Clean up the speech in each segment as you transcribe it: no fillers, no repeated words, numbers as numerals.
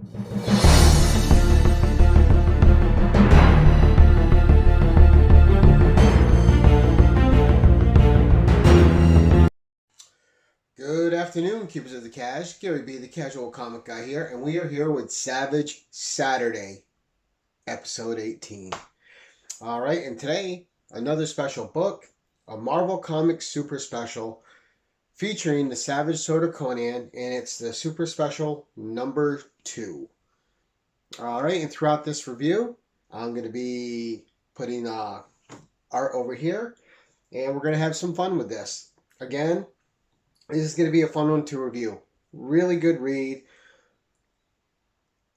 Good afternoon, keepers of the cash. Gary B, the casual comic guy here, and we are here with Savage Saturday, episode 18. All right, and today, another special book, a Marvel Comics super special featuring the Savage Sword of Conan, and it's the super special number 2. All right, and throughout this review, I'm going to be putting art over here, and we're going to have some fun with this. Again, this is going to be a fun one to review. Really good read.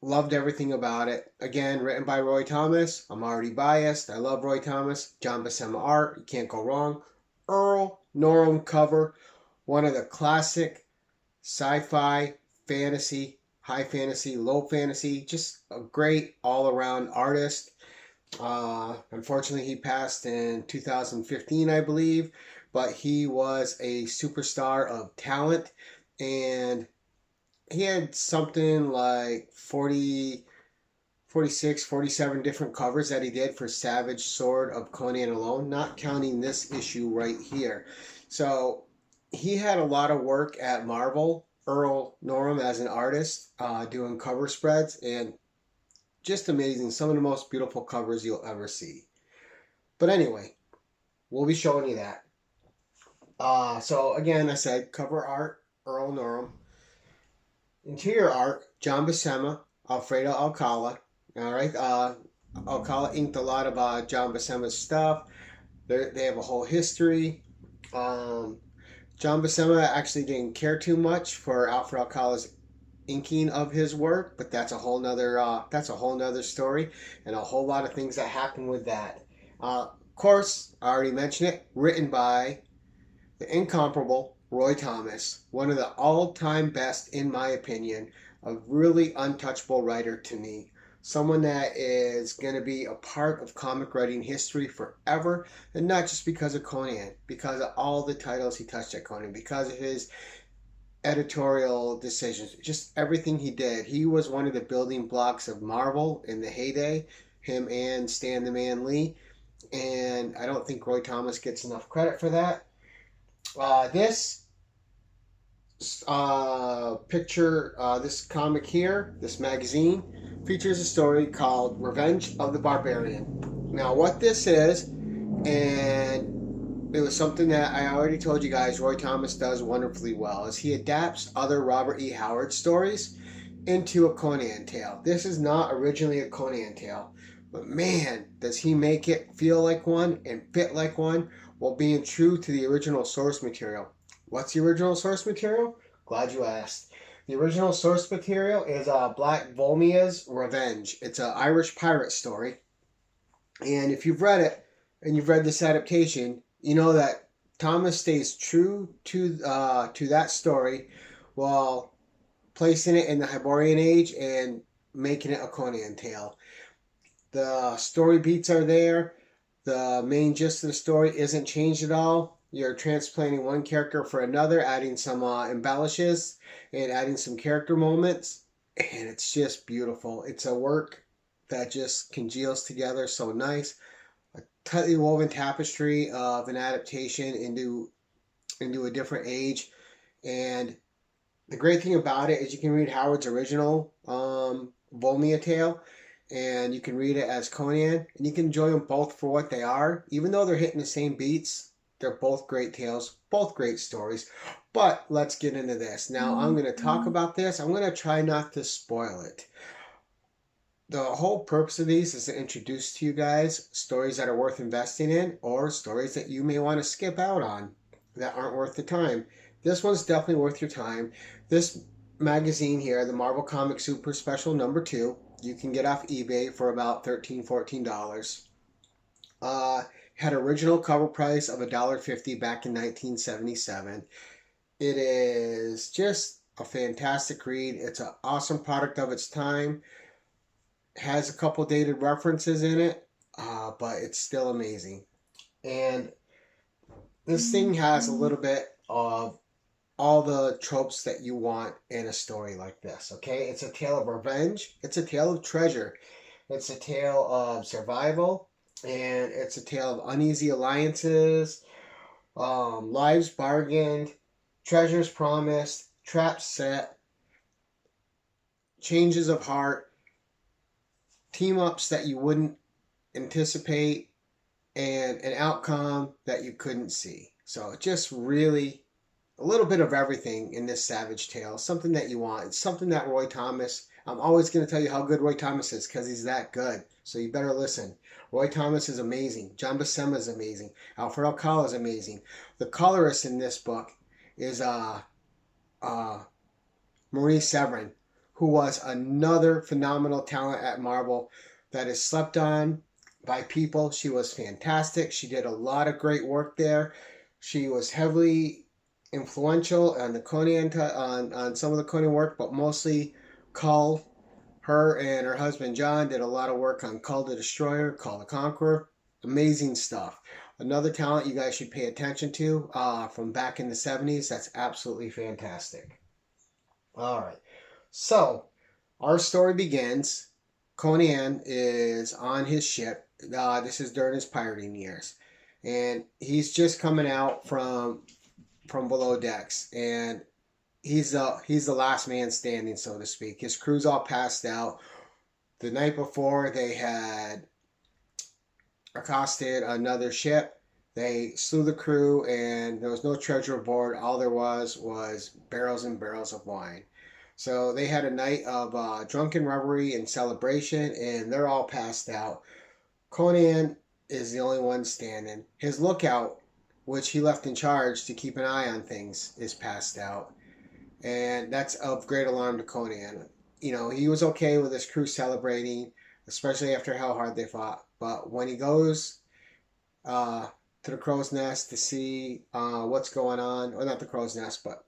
Loved everything about it. Again, written by Roy Thomas. I'm already biased. I love Roy Thomas. John Buscema art. You can't go wrong. Earl Norham cover. One of the classic sci-fi, fantasy, high fantasy, low fantasy. Just a great all-around artist. Unfortunately, he passed in 2015, I believe. But he was a superstar of talent, and he had something like 40, 46, 47 different covers that he did for Savage Sword of Conan alone, not counting this issue right here. So he had a lot of work at Marvel, Earl Norham as an artist, doing cover spreads, and just amazing. Some of the most beautiful covers you'll ever see. But anyway, we'll be showing you that. So again, I said cover art, Earl Norham. Interior art, John Buscema, Alfredo Alcala. All right, Alcala inked a lot of John Buscema's stuff. They have a whole history. John Buscema actually didn't care too much for Alfred Alcala's inking of his work, but that's a whole nother story, and a whole lot of things that happen with that. Of course, I already mentioned it. Written by the incomparable Roy Thomas, one of the all-time best, in my opinion, a really untouchable writer to me. Someone that is going to be a part of comic writing history forever, and not just because of Conan, because of all the titles he touched at Conan, because of his editorial decisions, just everything he did. He was one of the building blocks of Marvel in the heyday, him and Stan the Man Lee, and I don't think Roy Thomas gets enough credit for that. This this comic here, this magazine, features a story called Revenge of the Barbarian. Now, what this is, and it was something that I already told you guys Roy Thomas does wonderfully well, is he adapts other Robert E. Howard stories into a Conan tale. This is not originally a Conan tale, but man, does he make it feel like one and fit like one, while being true to the original source material. What's the original source material? Glad you asked. The original source material is Black Volmia's Revenge. It's an Irish pirate story. And if you've read it, and you've read this adaptation, you know that Thomas stays true to that story while placing it in the Hyborian Age and making it a Conan tale. The story beats are there. The main gist of the story isn't changed at all. You're transplanting one character for another, adding some embellishes and adding some character moments, and it's just beautiful. It's a work that just congeals together so nice. A tightly woven tapestry of an adaptation into a different age, and the great thing about it is you can read Howard's original Volmia tale, and you can read it as Conan, and you can enjoy them both for what they are. Even though they're hitting the same beats, they're both great tales, both great stories. But let's get into this. Now, I'm going to talk about this. I'm going to try not to spoil it. The whole purpose of these is to introduce to you guys stories that are worth investing in, or stories that you may want to skip out on that aren't worth the time. This one's definitely worth your time. This magazine here, the Marvel Comics Super Special number 2, you can get off eBay for about $13, $14. Had original cover price of $1.50 back in 1977. It is just a fantastic read. It's an awesome product of its time. Has a couple dated references in it, but it's still amazing. And this thing has a little bit of all the tropes that you want in a story like this. Okay, it's a tale of revenge, it's a tale of treasure, it's a tale of survival, and it's a tale of uneasy alliances, lives bargained, treasures promised, traps set, changes of heart, team ups that you wouldn't anticipate, and an outcome that you couldn't see. So just really a little bit of everything in this Savage Tale. Something that you want. It's something that Roy Thomas. I'm always going to tell you how good Roy Thomas is because he's that good. So you better listen. Roy Thomas is amazing. John Buscema is amazing. Alfred Alcala is amazing. The colorist in this book is uh, Marie Severin, who was another phenomenal talent at Marvel that is slept on by people. She was fantastic. She did a lot of great work there. She was heavily influential on the Conan on some of the Conan work, but mostly Kull. Her and her husband John did a lot of work on Kull the Destroyer, Kull the Conqueror. Amazing stuff. Another talent you guys should pay attention to from back in the 70s. That's absolutely fantastic. All right. So, our story begins. Conan is on his ship. This is during his pirating years. And he's just coming out from below decks. And he's the last man standing, so to speak. His crew's all passed out. The night before, they had accosted another ship. They slew the crew, and there was no treasure aboard. All there was barrels and barrels of wine. So they had a night of drunken revelry and celebration, and they're all passed out. Conan is the only one standing. His lookout, which he left in charge to keep an eye on things, is passed out. And that's of great alarm to Conan. You know, he was okay with his crew celebrating, especially after how hard they fought. But when he goes to the crow's nest to see what's going on, or not the crow's nest, but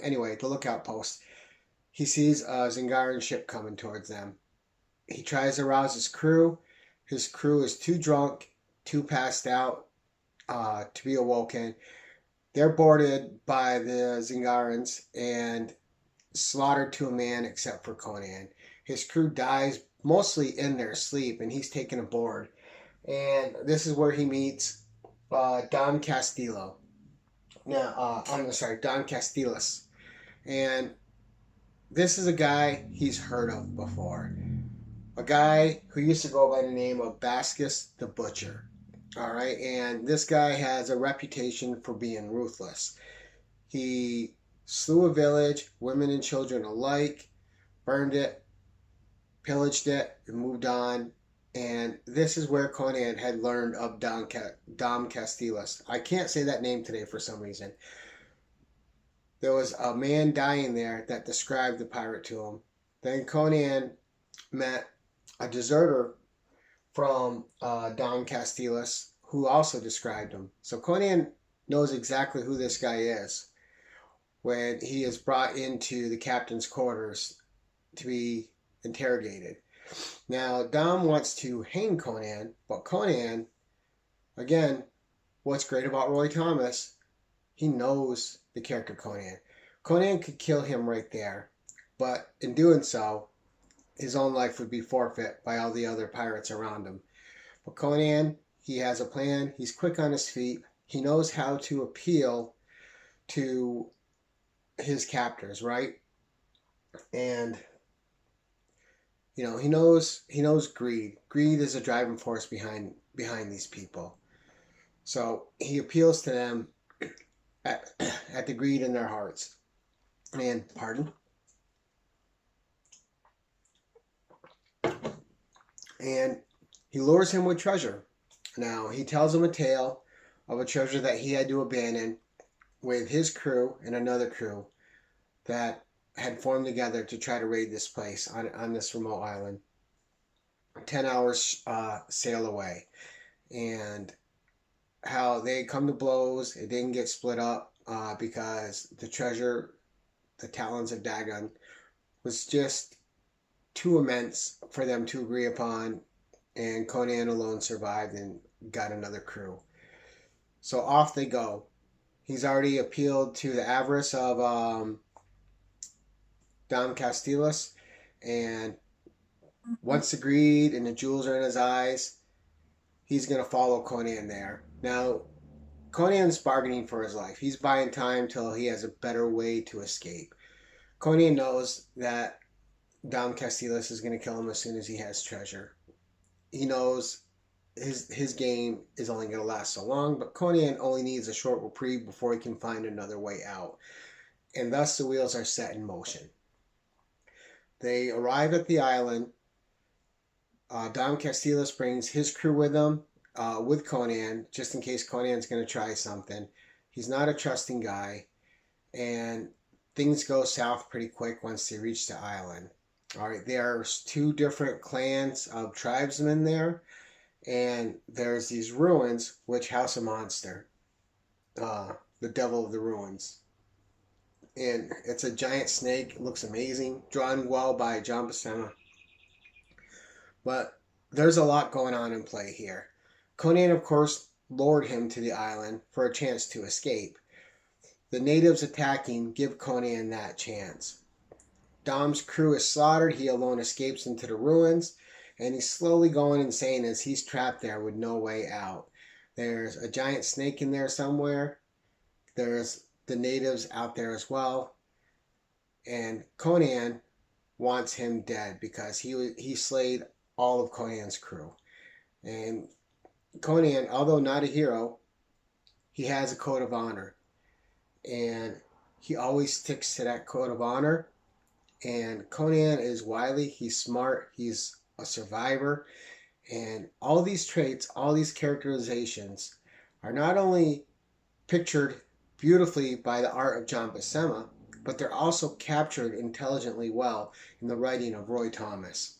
anyway, the lookout post, he sees a Zingaran ship coming towards them. He tries to rouse his crew. His crew is too drunk, too passed out to be awoken. They're boarded by the Zingarans and slaughtered to a man except for Conan. His crew dies mostly in their sleep, and he's taken aboard. And this is where he meets Don Castillo. Now, I'm sorry, Don Castillas. And this is a guy he's heard of before. A guy who used to go by the name of Bascus the Butcher. All right, and this guy has a reputation for being ruthless. He slew a village, women and children alike, burned it, pillaged it, and moved on. And this is where Conan had learned of Dom Castillas. I can't say that name today for some reason. There was a man dying there that described the pirate to him. Then Conan met a deserter from Dom Castillas who also described him. So Conan knows exactly who this guy is when he is brought into the captain's quarters to be interrogated. Now, Dom wants to hang Conan, but Conan, again, what's great about Roy Thomas, he knows the character Conan. Conan could kill him right there, but in doing so, his own life would be forfeit by all the other pirates around him. But Conan, he has a plan. He's quick on his feet. He knows how to appeal to his captors, right? And you know, he knows greed. Greed is a driving force behind these people. So he appeals to them at the greed in their hearts. And pardon. And he lures him with treasure. Now, he tells him a tale of a treasure that he had to abandon with his crew and another crew that had formed together to try to raid this place on this remote island. 10 hours sail away. And how they come to blows. It didn't get split up because the treasure, the talons of Dagon, was just too immense for them to agree upon, and Conan alone survived and got another crew. So off they go. He's already appealed to the avarice of Dom Castilas, and once the greed and the jewels are in his eyes, he's going to follow Conan there. Now, Conan's bargaining for his life. He's buying time till he has a better way to escape. Conan knows that Dom Castilas is going to kill him as soon as he has treasure. He knows his game is only going to last so long, but Conan only needs a short reprieve before he can find another way out. And thus the wheels are set in motion. They arrive at the island. Dom Castilas brings his crew with him, with Conan, just in case Conan's going to try something. He's not a trusting guy, and things go south pretty quick once they reach the island. All right, there's two different clans of tribesmen there, and there's these ruins which house a monster, the Devil of the Ruins. And it's a giant snake. It looks amazing, drawn well by John Buscema. But there's a lot going on in play here. Conan, of course, lured him to the island for a chance to escape. The natives attacking give Conan that chance. Dom's crew is slaughtered. He alone escapes into the ruins, and he's slowly going insane as he's trapped there with no way out. There's a giant snake in there somewhere. There's the natives out there as well. And Conan wants him dead because he slayed all of Conan's crew. And Conan, although not a hero, he has a code of honor. And he always sticks to that code of honor. And Conan is wily, he's smart, he's a survivor. And all these traits, all these characterizations are not only pictured beautifully by the art of John Buscema, but they're also captured intelligently well in the writing of Roy Thomas.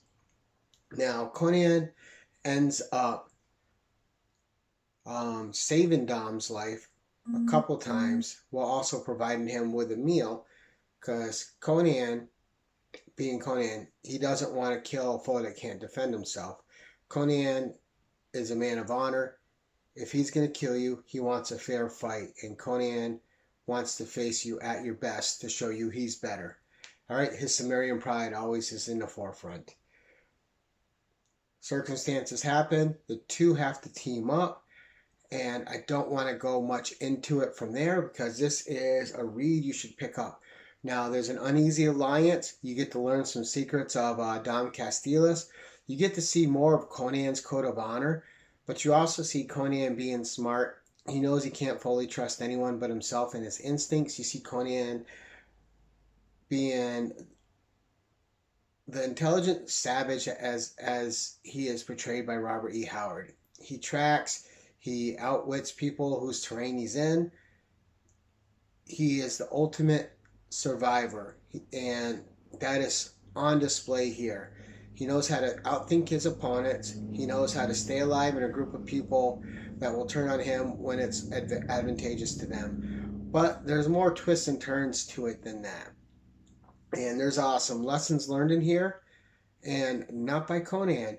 Now, Conan ends up saving Dom's life a couple times while also providing him with a meal, because Conan, being Conan, he doesn't want to kill a foe that can't defend himself. Conan is a man of honor. If he's going to kill you, he wants a fair fight, and Conan wants to face you at your best to show you he's better. All right, his Sumerian pride always is in the forefront. Circumstances happen. The two have to team up, and I don't want to go much into it from there because this is a read you should pick up. Now, there's an uneasy alliance. You get to learn some secrets of Dom Castilas. You get to see more of Conan's code of honor, but you also see Conan being smart. He knows he can't fully trust anyone but himself and his instincts. You see Conan being the intelligent savage as he is portrayed by Robert E. Howard. He tracks, he outwits people whose terrain he's in. He is the ultimate survivor, and that is on display here. He knows how to outthink his opponents. He knows how to stay alive in a group of people that will turn on him when it's advantageous to them. But there's more twists and turns to it than that. And there's some lessons learned in here, and not by Conan.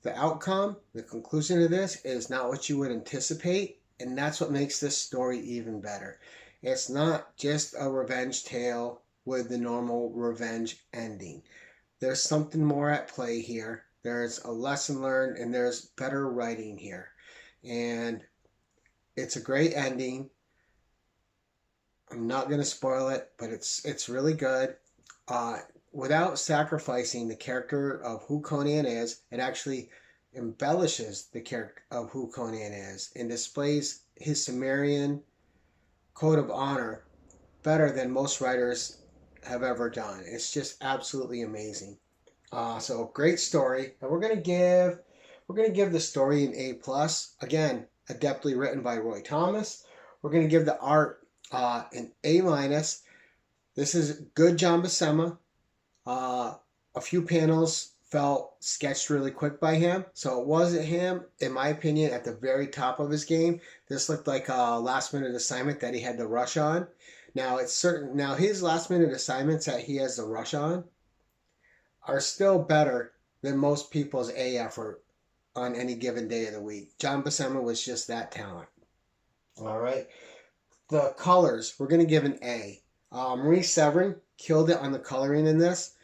The outcome, the conclusion of this is not what you would anticipate, and that's what makes this story even better. It's not just a revenge tale with the normal revenge ending. There's something more at play here. There's a lesson learned, and there's better writing here. And it's a great ending. I'm not going to spoil it, but it's really good. Without sacrificing the character of who Conan is, it actually embellishes the character of who Conan is and displays his Sumerian code of honor better than most writers have ever done. It's just absolutely amazing. So great story, and we're gonna give the story an A+. Again, adeptly written by Roy Thomas. We're gonna give the art an A-. This is good John Buscema. A few panels felt sketched really quick by him, so it wasn't him, in my opinion, at the very top of his game. This looked like a last-minute assignment that he had to rush on. Now it's certain. Now his last-minute assignments that he has to rush on are still better than most people's A effort on any given day of the week. John Buscema was just that talent. All right. The colors, we're going to give an A. Marie Severin killed it on the coloring in this.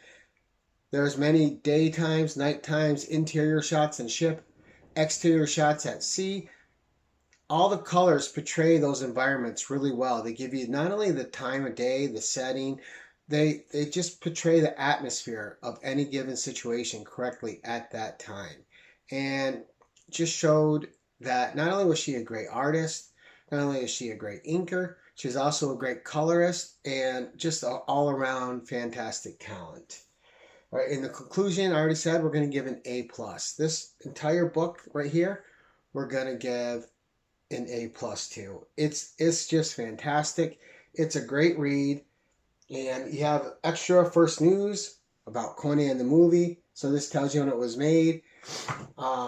There's many daytimes, night times, interior shots in ship, exterior shots at sea. All the colors portray those environments really well. They give you not only the time of day, the setting, they just portray the atmosphere of any given situation correctly at that time. And just showed that not only was she a great artist, not only is she a great inker, she's also a great colorist and just an all-around fantastic talent. All right, in the conclusion, I already said we're going to give an A+. This entire book right here, we're going to give an A+ too. It's just fantastic. It's a great read, and you have extra first news about Conan the movie. So this tells you when it was made.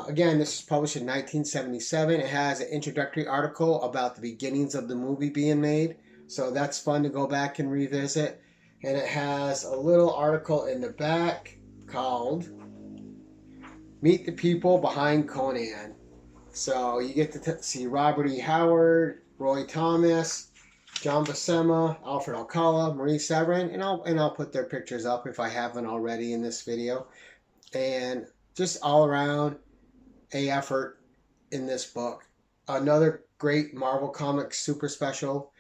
Again, this was published in 1977. It has an introductory article about the beginnings of the movie being made. So that's fun to go back and revisit. And it has a little article in the back called Meet the People Behind Conan. So you get to see Robert E. Howard, Roy Thomas, John Buscema, Alfred Alcala, Marie Severin, and I'll put their pictures up if I haven't already in this video. And just all around a effort in this book. Another great Marvel Comics super special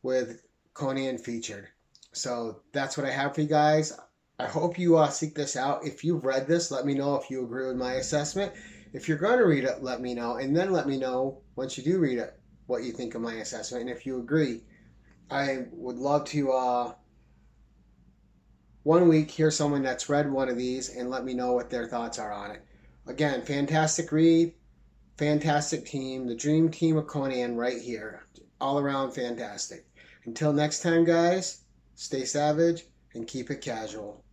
with Conan featured. So that's what I have for you guys. I hope you seek this out. If you've read this, let me know if you agree with my assessment. If you're going to read it, let me know. And then let me know, once you do read it, what you think of my assessment. And if you agree, I would love to, one week, hear someone that's read one of these and let me know what their thoughts are on it. Again, fantastic read, fantastic team. The dream team of Conan right here. All around fantastic. Until next time, guys, stay savage and keep it casual.